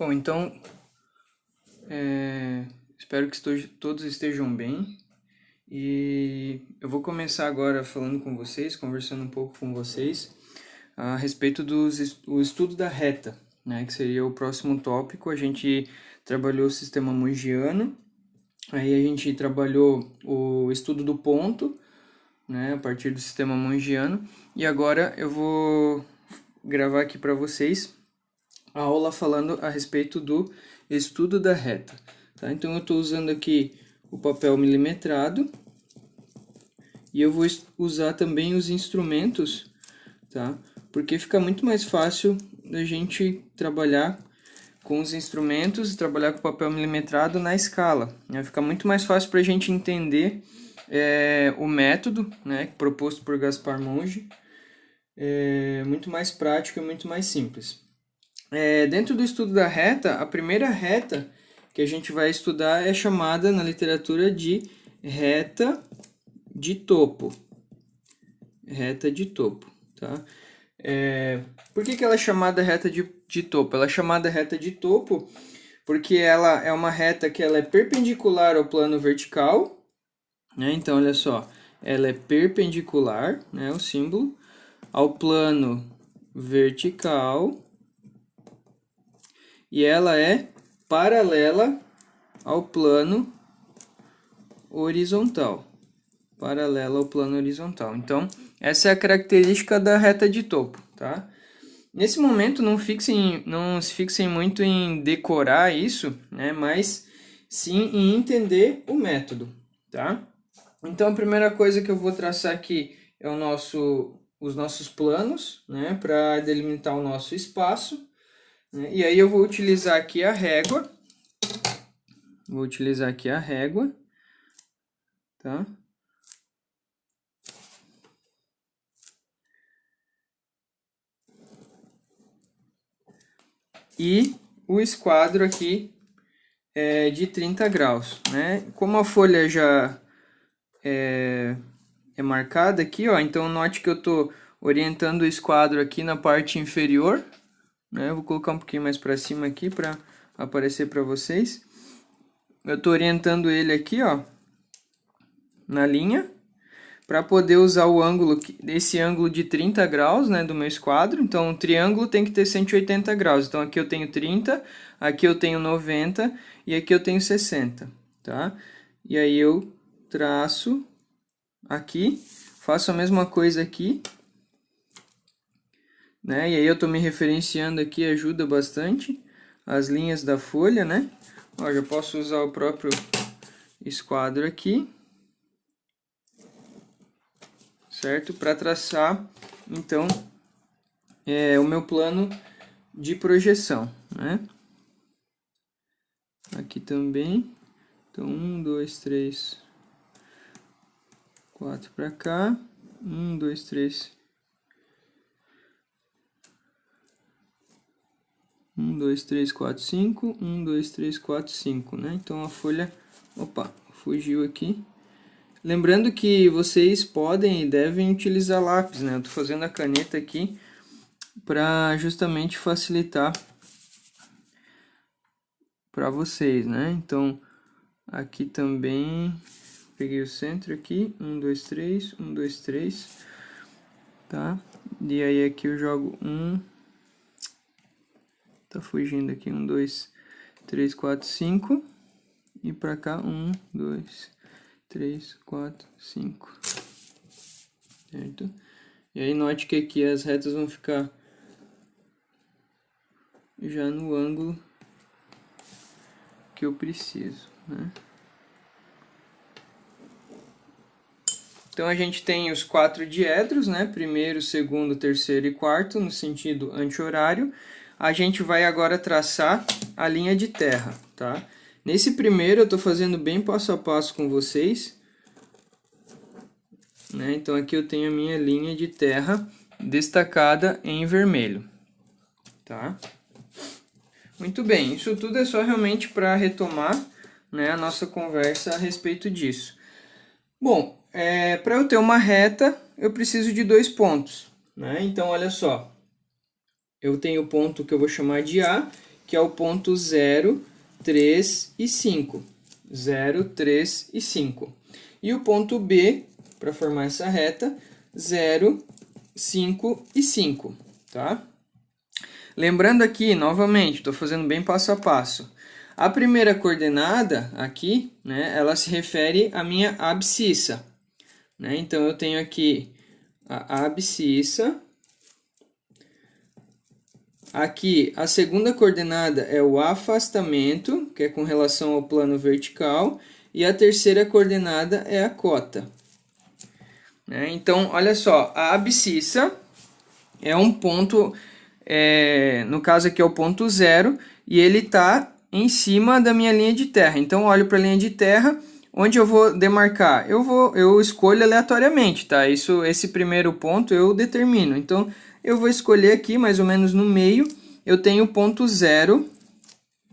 Bom, então, espero que todos estejam bem. E eu vou começar agora falando com vocês, conversando um pouco com vocês a respeito do estudo da reta, né, que seria o próximo tópico. A gente trabalhou o sistema Mongiano, aí a gente trabalhou o estudo do ponto, né, a partir do sistema Mongiano, e agora eu vou gravar aqui para vocês a aula falando a respeito do estudo da reta. Tá? Então eu estou usando aqui o papel milimetrado e eu vou usar também os instrumentos, tá? Porque fica muito mais fácil da gente trabalhar com os instrumentos e trabalhar com o papel milimetrado na escala, né? Fica muito mais fácil para a gente entender o método, né, proposto por Gaspar Monge. É muito mais prático e muito mais simples. Dentro do estudo da reta, a primeira reta que a gente vai estudar é chamada na literatura de reta de topo. Reta de topo, tá? Por que ela é chamada reta de topo? Ela é chamada reta de topo porque ela é uma reta que ela é perpendicular ao plano vertical, né? Então, olha só, ela é perpendicular, né, o símbolo, ao plano vertical, e ela é paralela ao plano horizontal. Paralela ao plano horizontal. Então, essa é a característica da reta de topo, tá? Nesse momento, não se fixem muito em decorar isso, né? Mas sim em entender o método, tá? Então, a primeira coisa que eu vou traçar aqui é os nossos planos, né? Para delimitar o nosso espaço. E aí eu vou utilizar aqui a régua. Vou utilizar aqui a régua, tá? E o esquadro aqui é de 30 graus, né? Como a folha já é marcada aqui, ó, então note que eu estou orientando o esquadro aqui na parte inferior, né? Eu vou colocar um pouquinho mais para cima aqui para aparecer para vocês. Eu estou orientando ele aqui, ó, na linha, para poder usar o ângulo, esse ângulo de 30 graus, né, do meu esquadro. Então, um triângulo tem que ter 180 graus. Então, aqui eu tenho 30, aqui eu tenho 90 e aqui eu tenho 60, tá? E aí eu traço aqui, faço a mesma coisa aqui, né? E aí eu tô me referenciando aqui, ajuda bastante as linhas da folha, né? Ó, já posso usar o próprio esquadro aqui, certo? Para traçar, então, o meu plano de projeção, né? Aqui também. Então, 1, 2, 3, 4 para cá. 1, 2, 3. 1, 2, 3, 4, 5. 1, 2, 3, 4, 5, né? Então, a folha... Opa, fugiu aqui. Lembrando que vocês podem e devem utilizar lápis, né? Eu tô fazendo a caneta aqui para justamente facilitar para vocês, né? Então, aqui também peguei o centro aqui, 1, 2, 3, 1, 2, 3, tá? E aí aqui eu jogo 1, tá fugindo aqui, 1, 2, 3, 4, 5, e pra cá 1, 2, 3, 4, 5, certo? E aí note que aqui as retas vão ficar já no ângulo que eu preciso, né? Então a gente tem os 4 diedros, né? Primeiro, segundo, terceiro e quarto, no sentido anti-horário. A gente vai agora traçar a linha de terra, tá? Nesse primeiro eu estou fazendo bem passo a passo com vocês, né? Então aqui eu tenho a minha linha de terra destacada em vermelho, tá? Muito bem, isso tudo é só realmente para retomar, né, a nossa conversa a respeito disso. Bom, para eu ter uma reta, eu preciso de 2 pontos, né? Então, olha só, eu tenho o ponto que eu vou chamar de A, que é o ponto 0, 3 e 5. 0, 3 e 5. E o ponto B, para formar essa reta, 0, 5 e 5, tá? Lembrando aqui, novamente, estou fazendo bem passo a passo. A primeira coordenada aqui, né, ela se refere à minha abscissa, né? Então, eu tenho aqui a abscissa. Aqui, a segunda coordenada é o afastamento, que é com relação ao plano vertical. E a terceira coordenada é a cota. Né? Então, olha só, a abscissa é um ponto, no caso aqui é o ponto 0, e ele está em cima da minha linha de terra. Então, olho para a linha de terra, onde eu vou demarcar? Eu escolho aleatoriamente, tá? Esse primeiro ponto eu determino. Então, eu vou escolher aqui, mais ou menos no meio, eu tenho o ponto 0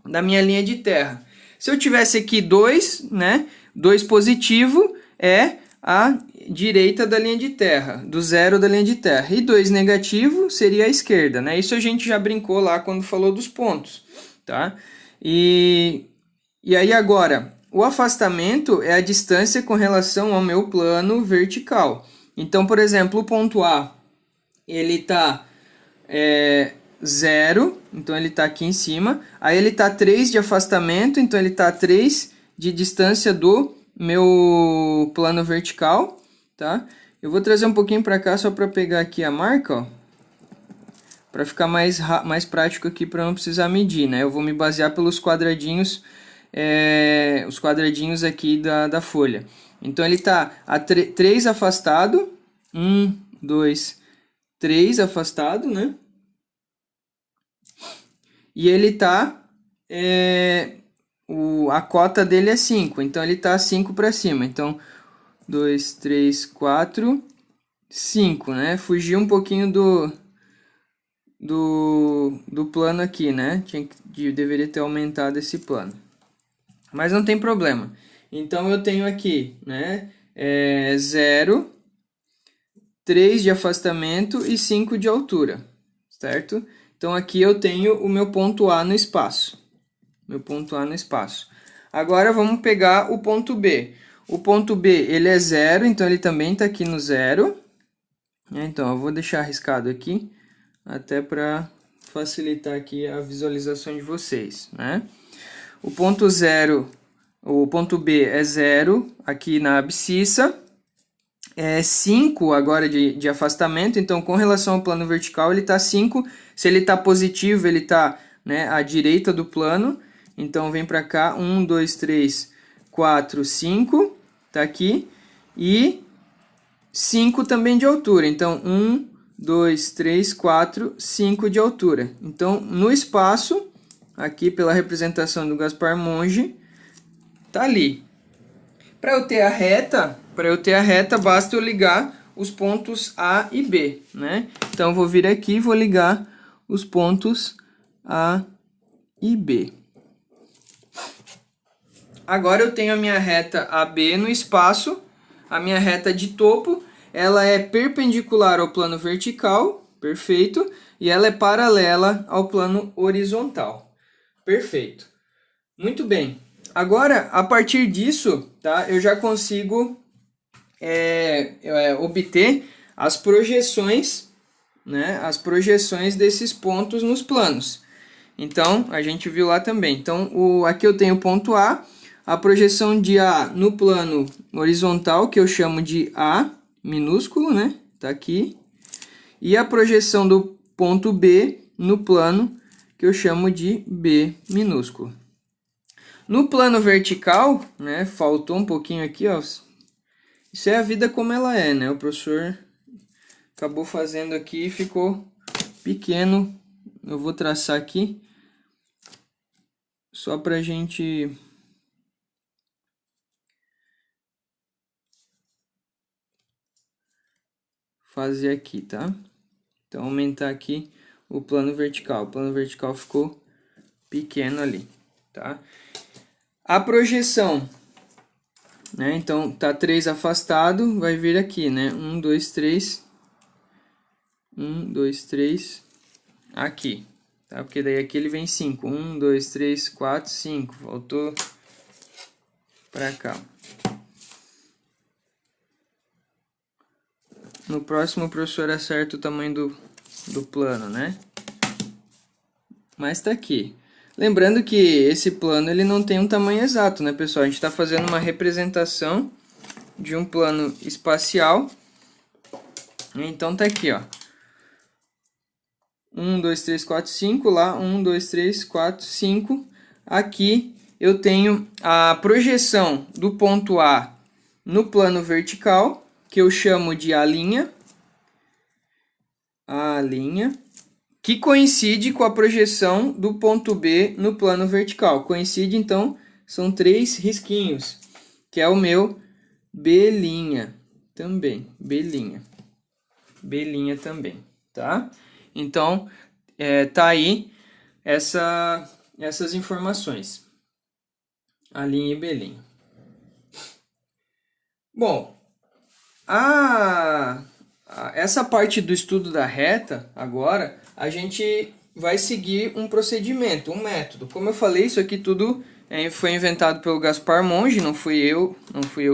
da minha linha de terra. Se eu tivesse aqui 2, né? 2 positivo é a direita da linha de terra, do 0 da linha de terra. E 2 negativo seria a esquerda, né? Isso a gente já brincou lá quando falou dos pontos, tá? E aí agora, o afastamento é a distância com relação ao meu plano vertical. Então, por exemplo, o ponto A, ele está 0, então ele está aqui em cima. Aí ele está 3 de afastamento, então ele está 3 de distância do meu plano vertical, tá? Eu vou trazer um pouquinho para cá só para pegar aqui a marca, ó, para ficar mais prático aqui, para não precisar medir, né? Eu vou me basear pelos quadradinhos, os quadradinhos aqui da folha. Então ele está a 3 afastado, 1, 2, 3 afastado, né? E ele está, a cota dele é 5, então ele está 5 para cima. Então, 2, 3, 4, 5, né? Fugi um pouquinho do plano aqui, né? Deveria ter aumentado esse plano. Mas não tem problema. Então, eu tenho aqui, né? 0, 3 de afastamento e 5 de altura, certo? Então, aqui eu tenho o meu ponto A no espaço. Agora, vamos pegar o ponto B. O ponto B, ele é 0, então ele também está aqui no 0. Então, eu vou deixar arriscado aqui, até para facilitar aqui a visualização de vocês, né? O ponto B é 0 aqui na abscissa. 5 agora de afastamento, então com relação ao plano vertical ele está 5, se ele está positivo ele está, né, à direita do plano, então vem para cá, 1, 2, 3, 4, 5, está aqui, e 5 também de altura, então 1, 2, 3, 4, 5 de altura. Então no espaço, aqui pela representação do Gaspar Monge, está ali. Para eu ter a reta, basta eu ligar os pontos A e B, né? Então, eu vou vir aqui e vou ligar os pontos A e B. Agora, eu tenho a minha reta AB no espaço. A minha reta de topo, ela é perpendicular ao plano vertical, perfeito. E ela é paralela ao plano horizontal, perfeito. Muito bem. Agora, a partir disso, tá, eu já consigo obter as projeções, né, as projeções desses pontos nos planos. Então, a gente viu lá também. Então, aqui eu tenho o ponto a projeção de A no plano horizontal, que eu chamo de A minúsculo, né, tá aqui. E a projeção do ponto B no plano, que eu chamo de B minúsculo. No plano vertical, né, faltou um pouquinho aqui, ó. Isso é a vida como ela é, né? O professor acabou fazendo aqui e ficou pequeno. Eu vou traçar aqui só pra gente fazer aqui, tá? Então, aumentar aqui o plano vertical. O plano vertical ficou pequeno ali, tá? A projeção, né? Então, tá 3 afastado, vai vir aqui, né? 1, 2, 3. 1, 2, 3. Aqui. tá? Porque daí aqui ele vem 5. 1, 2, 3, 4, 5. Voltou para cá. No próximo, o professor acerta o tamanho do plano, né? Mas tá aqui. Lembrando que esse plano ele não tem um tamanho exato, né, pessoal? A gente está fazendo uma representação de um plano espacial. Então tá aqui, ó. 1, 2, 3, 4, 5. Lá, 1, 2, 3, 4, 5. Aqui eu tenho a projeção do ponto A no plano vertical, que eu chamo de A', que coincide com a projeção do ponto B no plano vertical. Coincide, então, são 3 risquinhos, que é o meu B' também, B' também, tá? Então, tá aí essas informações, A' e B'. Bom, essa parte do estudo da reta, agora, a gente vai seguir um procedimento, um método. Como eu falei, isso aqui tudo foi inventado pelo Gaspar Monge, não fui eu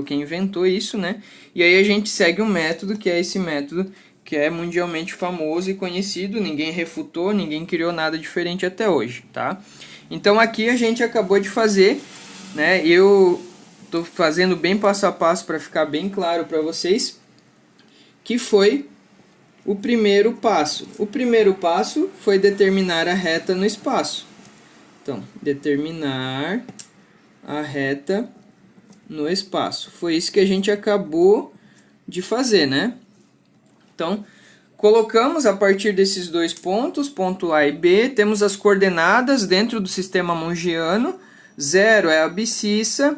quem inventou isso, né? E aí a gente segue um método, que é esse método que é mundialmente famoso e conhecido, ninguém refutou, ninguém criou nada diferente até hoje, tá? Então aqui a gente acabou de fazer, né? Eu tô fazendo bem passo a passo para ficar bem claro para vocês, que foi o primeiro passo. O primeiro passo foi determinar a reta no espaço. Então, determinar a reta no espaço. Foi isso que a gente acabou de fazer, né? Então, colocamos a partir desses 2 pontos, ponto A e B, temos as coordenadas dentro do sistema mongiano. 0 é a abscissa,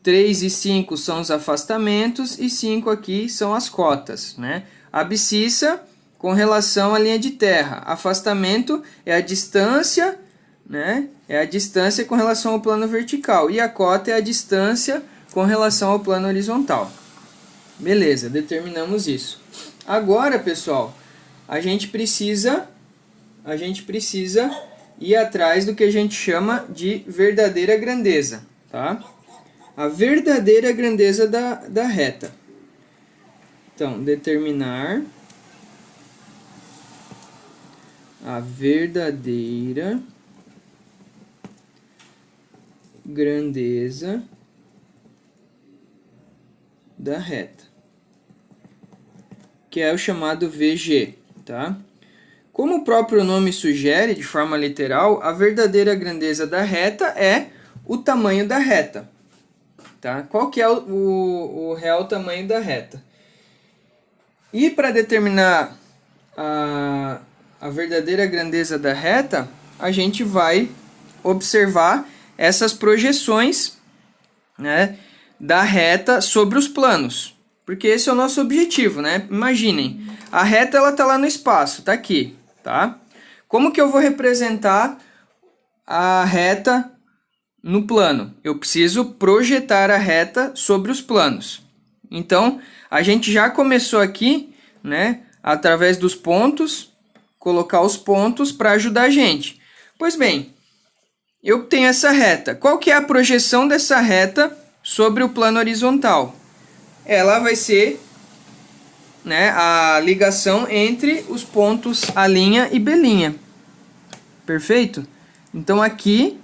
3 e 5 são os afastamentos e 5 aqui são as cotas, né? A abscissa com relação à linha de terra. Afastamento é a distância, né? É a distância com relação ao plano vertical. E a cota é a distância com relação ao plano horizontal. Beleza, determinamos isso. Agora, pessoal, a gente precisa ir atrás do que a gente chama de verdadeira grandeza, tá? A verdadeira grandeza da reta. Então, determinar a verdadeira grandeza da reta, que é o chamado VG, tá? Como o próprio nome sugere, de forma literal, a verdadeira grandeza da reta é o tamanho da reta. Tá? Qual que é o real tamanho da reta? E para determinar a verdadeira grandeza da reta, a gente vai observar essas projeções, né, da reta sobre os planos. Porque esse é o nosso objetivo, né? Imaginem, a reta ela tá lá no espaço, tá aqui, tá? Como que eu vou representar a reta no plano? Eu preciso projetar a reta sobre os planos. Então, a gente já começou aqui, né, através dos pontos, colocar os pontos para ajudar a gente. Pois bem, eu tenho essa reta. Qual que é a projeção dessa reta sobre o plano horizontal? Ela vai ser, né, a ligação entre os pontos A' e B'. Perfeito? Então aqui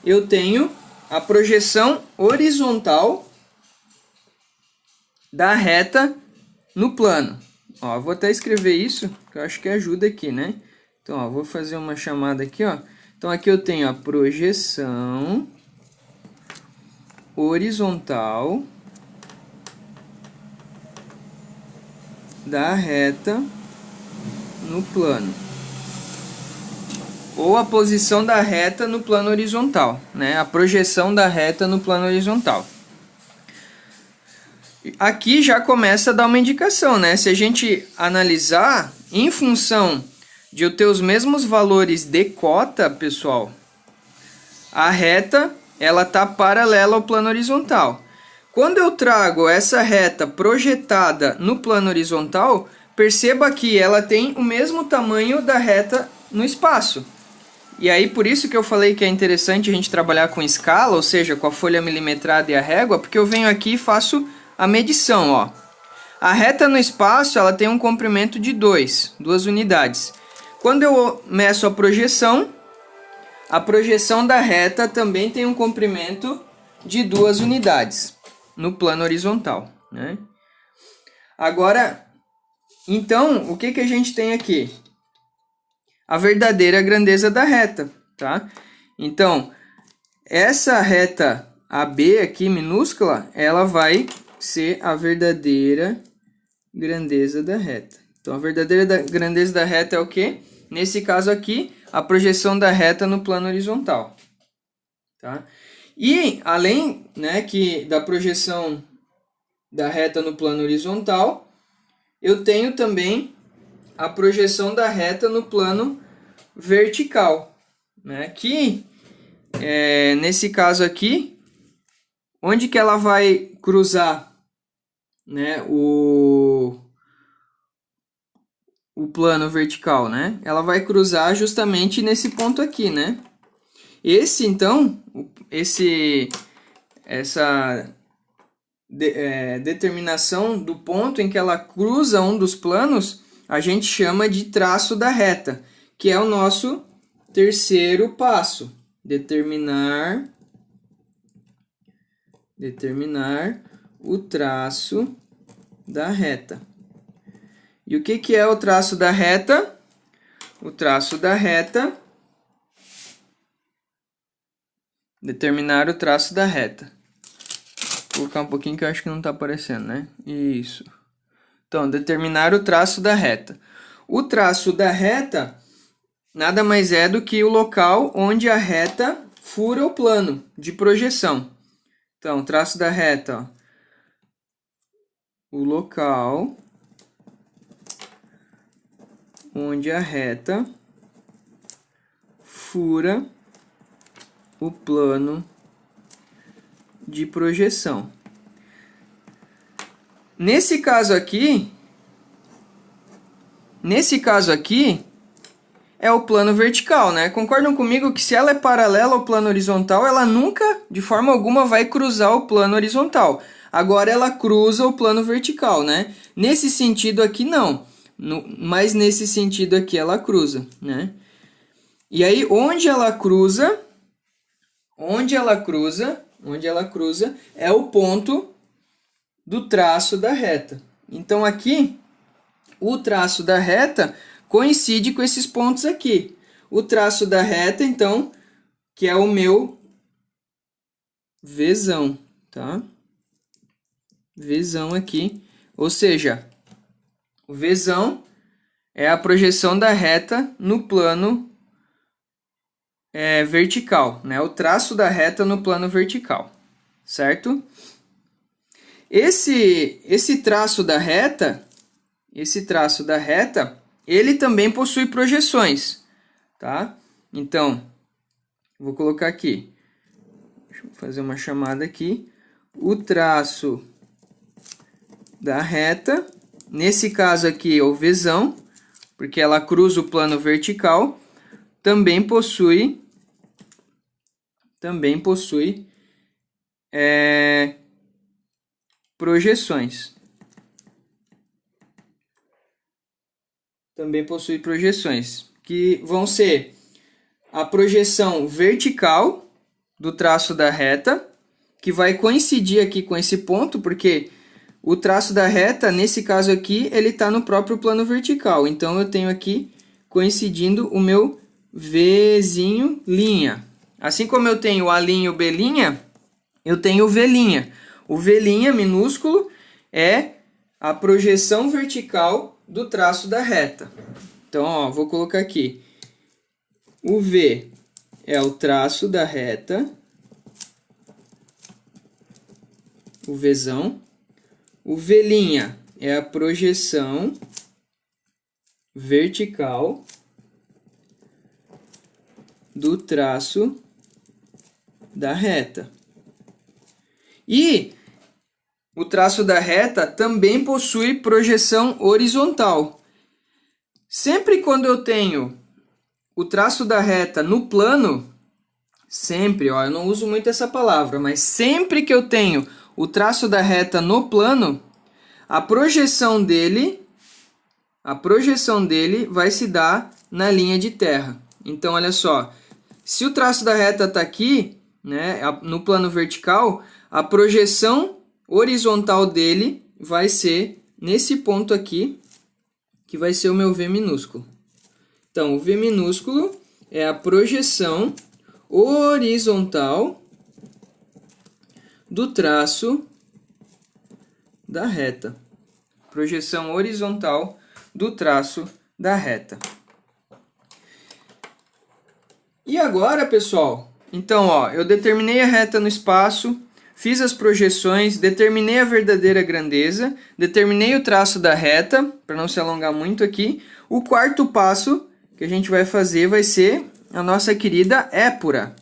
eu tenho a projeção horizontal da reta no plano. Ó, vou até escrever isso, que eu acho que ajuda aqui, né? Então, ó, vou fazer uma chamada aqui, ó. Então aqui eu tenho a projeção horizontal da reta no plano, ou a posição da reta no plano horizontal, né? A projeção da reta no plano horizontal. Aqui já começa a dar uma indicação, né? Se a gente analisar em função de eu ter os mesmos valores de cota, pessoal, a reta ela tá paralela ao plano horizontal. Quando eu trago essa reta projetada no plano horizontal, perceba que ela tem o mesmo tamanho da reta no espaço. E aí por isso que eu falei que é interessante a gente trabalhar com escala, ou seja, com a folha milimetrada e a régua, porque eu venho aqui e faço a medição, ó. A reta no espaço, ela tem um comprimento de 2 unidades. Quando eu meço a projeção da reta também tem um comprimento de 2 unidades no plano horizontal, né? Agora, então, o que que a gente tem aqui? A verdadeira grandeza da reta, tá? Então, essa reta AB aqui, minúscula, ela vai ser a verdadeira grandeza da reta. Então, a verdadeira grandeza da reta é o quê? Nesse caso aqui, a projeção da reta no plano horizontal, tá? E, além, né, da projeção da reta no plano horizontal, eu tenho também a projeção da reta no plano vertical, né? Que, nesse caso aqui, onde que ela vai cruzar, né, o plano vertical, né? Ela vai cruzar justamente nesse ponto aqui, né? Então, essa determinação do ponto em que ela cruza um dos planos, a gente chama de traço da reta, que é o nosso terceiro passo. Determinar o traço da reta. E o que é o traço da reta? O traço da reta... Determinar o traço da reta. Vou colocar um pouquinho que eu acho que não está aparecendo, né? Isso. Então, determinar o traço da reta. O traço da reta nada mais é do que o local onde a reta fura o plano de projeção. Então, o traço da reta, ó, o local onde a reta fura o plano de projeção. Nesse caso aqui é o plano vertical, né? Concordam comigo que se ela é paralela ao plano horizontal, ela nunca, de forma alguma, vai cruzar o plano horizontal. Agora ela cruza o plano vertical, né? Nesse sentido aqui não, mas nesse sentido aqui ela cruza, né? E aí onde ela cruza é o ponto do traço da reta. Então aqui o traço da reta coincide com esses pontos aqui. O traço da reta, então, que é o meu Vzão, tá? Vzão aqui, ou seja, o Vzão é a projeção da reta no plano vertical, né? O traço da reta no plano vertical, certo? Esse traço da reta, ele também possui projeções, tá? Então, vou colocar aqui, deixa eu fazer uma chamada aqui, o traço da reta, nesse caso aqui é o Vzão, porque ela cruza o plano vertical, também possui projeções. Também possui projeções, que vão ser a projeção vertical do traço da reta, que vai coincidir aqui com esse ponto, porque o traço da reta, nesse caso aqui, ele está no próprio plano vertical. Então, eu tenho aqui coincidindo o meu Vzinho linha. Assim como eu tenho o A' e o B', eu tenho o V'. O V' minúsculo é a projeção vertical do traço da reta. Então, ó, vou colocar aqui. O V é o traço da reta, o Vzão. O V' é a projeção vertical do traço da reta. E o traço da reta também possui projeção horizontal. Sempre quando eu tenho o traço da reta no plano, sempre, ó, eu não uso muito essa palavra, mas sempre que eu tenho o traço da reta no plano, a projeção dele vai se dar na linha de terra. Então, olha só, se o traço da reta está aqui, né, no plano vertical, a projeção horizontal dele vai ser nesse ponto aqui, que vai ser o meu V minúsculo. Então, o V minúsculo é a projeção horizontal do traço da reta. Projeção horizontal do traço da reta. E agora, pessoal, então, ó, eu determinei a reta no espaço, fiz as projeções, determinei a verdadeira grandeza, determinei o traço da reta, para não se alongar muito aqui. O quarto passo que a gente vai fazer vai ser a nossa querida épura.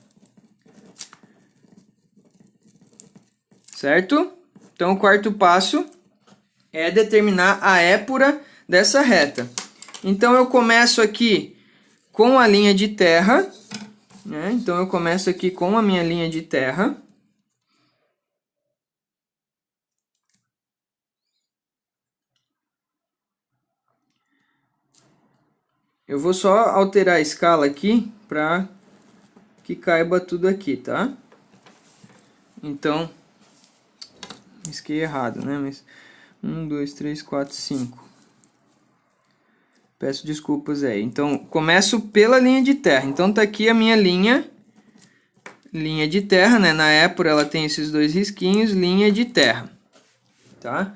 Certo? Então, o quarto passo é determinar a épura dessa reta. Então, eu começo aqui com a linha de terra, né? Então, eu começo aqui com a minha linha de terra. Eu vou só alterar a escala aqui para que caiba tudo aqui, tá? Então, risquei errado, né? Mas 1, 2, 3, 4, 5. Peço desculpas aí. Então, começo pela linha de terra. Então, tá aqui a minha linha de terra, né? Na épura ela tem esses dois risquinhos, linha de terra, tá?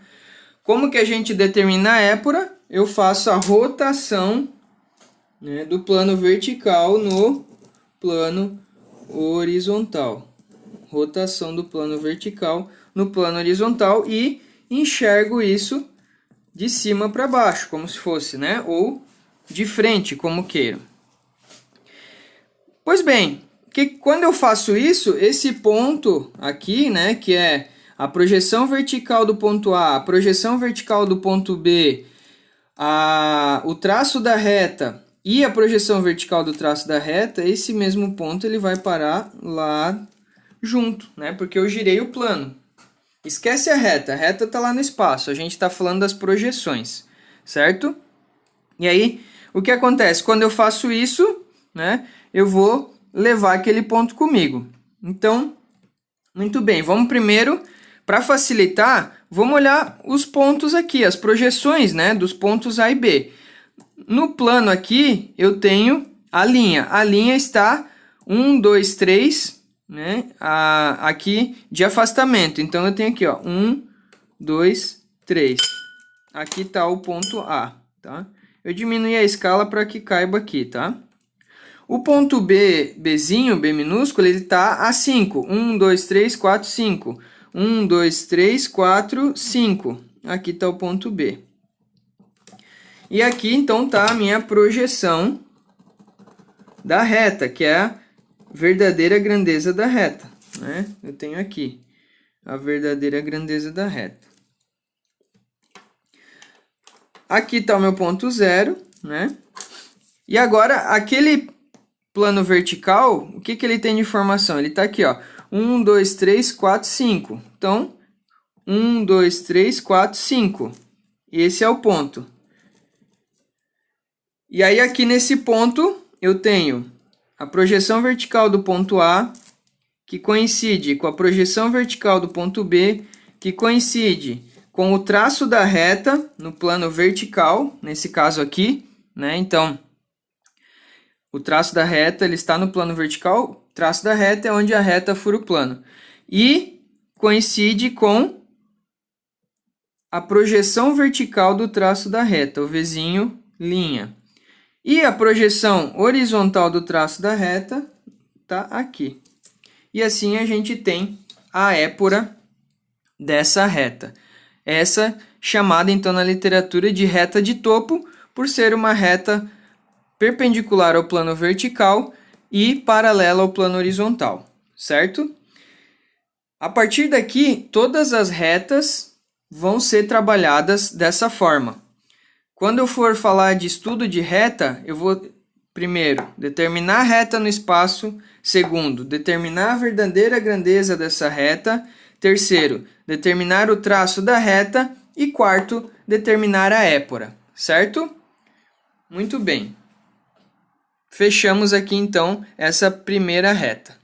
Como que a gente determina a épura? Eu faço a rotação, né, do plano vertical no plano horizontal. Rotação do plano vertical no plano horizontal e enxergo isso de cima para baixo, como se fosse, né? Ou de frente, como queira. Pois bem, quando eu faço isso, esse ponto aqui, né, que é a projeção vertical do ponto A, a projeção vertical do ponto B, o traço da reta e a projeção vertical do traço da reta, esse mesmo ponto ele vai parar lá junto, né? Porque eu girei o plano. Esquece a reta está lá no espaço, a gente está falando das projeções, certo? E aí, o que acontece? Quando eu faço isso, né, eu vou levar aquele ponto comigo. Então, muito bem, vamos primeiro, para facilitar, vamos olhar os pontos aqui, as projeções, né, dos pontos A e B. No plano aqui, eu tenho a linha. A linha está 1, 2, 3, né, aqui de afastamento. Então, eu tenho aqui, ó, 1, 2, 3. Aqui está o ponto A, tá? Eu diminui a escala para que caiba aqui, tá? O ponto B, Bzinho, B minúsculo, ele está a 5. 1, 2, 3, 4, 5. 1, 2, 3, 4, 5. Aqui está o ponto B. E aqui, então, está a minha projeção da reta, que é a verdadeira grandeza da reta, né? Eu tenho aqui a verdadeira grandeza da reta. Aqui está o meu ponto zero, né? E agora, aquele plano vertical, o que ele tem de informação? Ele está aqui, ó, 1, 2, 3, 4, 5. Então, 1, 2, 3, 4, 5. Esse é o ponto. E aí, aqui nesse ponto, eu tenho a projeção vertical do ponto A, que coincide com a projeção vertical do ponto B, que coincide com o traço da reta no plano vertical, nesse caso aqui, né? Então, o traço da reta ele está no plano vertical, o traço da reta é onde a reta fura o plano. E coincide com a projeção vertical do traço da reta, o Vzinho linha. E a projeção horizontal do traço da reta está aqui. E assim a gente tem a épura dessa reta. Essa chamada então na literatura de reta de topo, por ser uma reta perpendicular ao plano vertical e paralela ao plano horizontal, certo? A partir daqui, todas as retas vão ser trabalhadas dessa forma. Quando eu for falar de estudo de reta, eu vou, primeiro, determinar a reta no espaço. Segundo, determinar a verdadeira grandeza dessa reta. Terceiro, determinar o traço da reta. E quarto, determinar a épora, certo? Muito bem. Fechamos aqui, então, essa primeira reta.